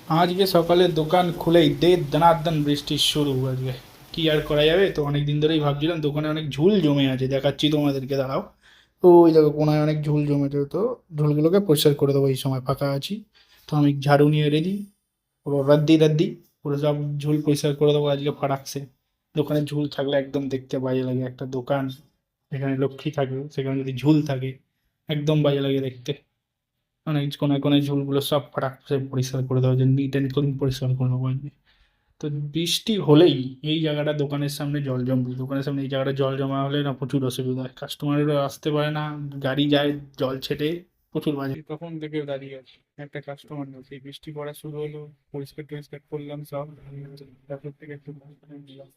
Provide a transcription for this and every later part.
আজকে সকালে দোকান খুলেই দে দনাদন বৃষ্টি শুরু আজকে। কি আর করা যাবে, তো অনেক দিন ধরেই ভাবছিলাম দোকানে অনেক ঝুল জমে আছে, দেখাচ্ছি তোমাদেরকে, দাঁড়াও। তো ওই দেখো কোনায় অনেক ঝুল জমেছে, তো ঝুলগুলোকে পরিষ্কার করে দেবো, এই সময় ফাঁকা আছি। তো আমি ঝাড়ু নিয়ে রেডি, পুরো রাদ্দি রাদ্দি পুরো সব ঝুল পরিষ্কার করে দেবো আজকে ফাটাকছে। দোকানে ঝুল থাকলে একদম দেখতে বাজে লাগে, একটা দোকান যেখানে লক্ষ্মী থাকে সেখানে যদি ঝুল থাকে একদম বাজে লাগে দেখতে। অনেক কোনায় কোনায় ঝুলগুলো সব ফাটাক সে পরিষ্কার করে দেওয়া, যে নিট অ্যান্ড ক্লিন পরিষ্কার করে দেবো আজকে। তো বৃষ্টি হলেই এই জায়গাটা দোকানের সামনে জল জমবে, দোকানের সামনে এই জায়গাটা জল জমা হলে না প্রচুর অসুবিধা হয়, কাস্টমাররা আসতে পারে না, গাড়ি যায় জল ছেটে, প্রচুর বাজে। তখন থেকে দাঁড়িয়ে আছে, একটা কাস্টমার নেই, সেই বৃষ্টি পড়া শুরু হলো, পরিষ্কার টরিষ্কার করলাম সব, তারপর থেকে একটু দিলাম,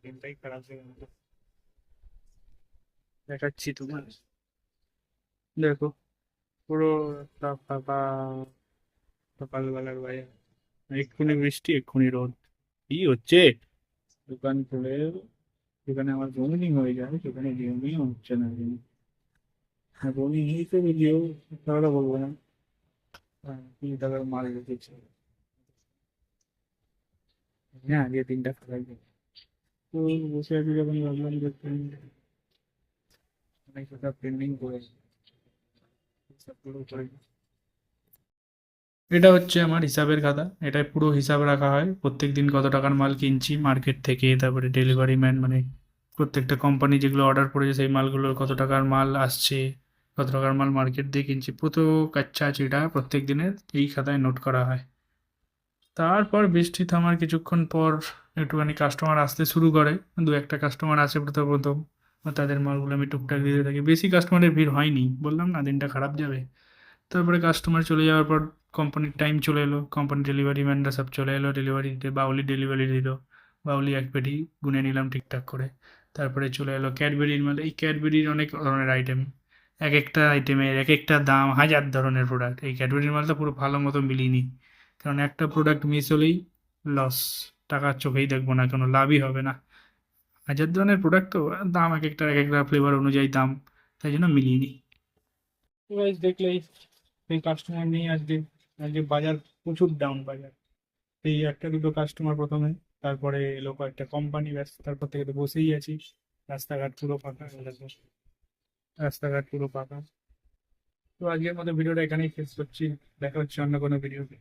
দিনটাই খারাপ হয়ে গেল। দেখাচ্ছি তোমার, দেখো পুরো একটা ফাঁকা সকালবেলার বাইরে, এক্ষুনি বৃষ্টি এক্ষুনি রোদ, কি হচ্ছে। দোকান খুলে যেখানে আমার বমিং হয়ে যায় সেখানে বমিং হচ্ছে না। বমিং হিসেবে গিয়েও তাহলে বলবো না, 3 টাকার মাল রেখেছে। হ্যাঁ, আগে 3 টাকা লাগবে। তো বসে আছি যখন ভাবলাম যে অনেক টাকা পেন্ডিং করে হিসাবগুলো করে। এটা হচ্ছে আমার হিসাবের খাতা, এটায় পুরো হিসাব রাখা হয়, প্রত্যেক দিন কত টাকার মাল কিনছি মার্কেট থেকে, তারপরে ডেলিভারি ম্যান মানে প্রত্যেকটা কোম্পানি যেগুলো অর্ডার করেছে সেই মালগুলোর কত টাকার মাল আসছে, কত টাকার মাল মার্কেট দিয়ে কিনছি, পুরো কাচ্চা চিটা প্রত্যেক দিনের এই খাতায় নোট করা হয়। তারপর বৃষ্টি থামার কিছুক্ষণ পর একটুখানি কাস্টমার আসতে শুরু করে, দু একটা কাস্টমার আসে প্রথম প্রথম, বা তাদের মালগুলো আমি টুকটাক দিতে থাকি, বেশি কাস্টমারের ভিড় হয়নি, বললাম না দিনটা খারাপ যাবে। তারপরে কাস্টমার চলে যাওয়ার পর কোম্পানির টাইম চলে এলো, কোম্পানি ডেলিভারি ম্যানরা সব চলে এলো, ডেলিভারি দিতে বাউলি ডেলিভারি দিল, বাউলি এক পেটি গুনে নিলাম ঠিকঠাক করে। তারপরে চলে এলো ক্যাডবেরির মাল, এই ক্যাডবেরির অনেক ধরনের আইটেম, এক একটা আইটেমের এক একটা দাম, হাজার ধরনের প্রোডাক্ট, এই ক্যাডবেরির মালটা পুরো ভালো মতো মিলিয়ে নিই, কারণ একটা প্রোডাক্ট মিস হলেই লস, টাকা চোখেই দেখবো না, কোনো লাভই হবে না। হাজার ধরনের প্রোডাক্ট তো, দাম এক একটা ফ্লেভার অনুযায়ী দাম, তাই জন্য মিলিয়ে নিই। গাইস দেখলেই এই কাস্টমার নেই আজকে, আজকে বাজার প্রচুর ডাউন বাজার। এই একটা দুটো কাস্টমার প্রথমে, তারপরে এলো কয়েকটা কোম্পানি, ব্যাস তারপর থেকে তো বসেই আছি। রাস্তাঘাট পুরো ফাঁকা, রাস্তাঘাট পুরো ফাঁকা। তো আজকের মতো ভিডিওটা এখানেই শেষ করছি, দেখা হচ্ছে অন্য কোনো ভিডিওতে।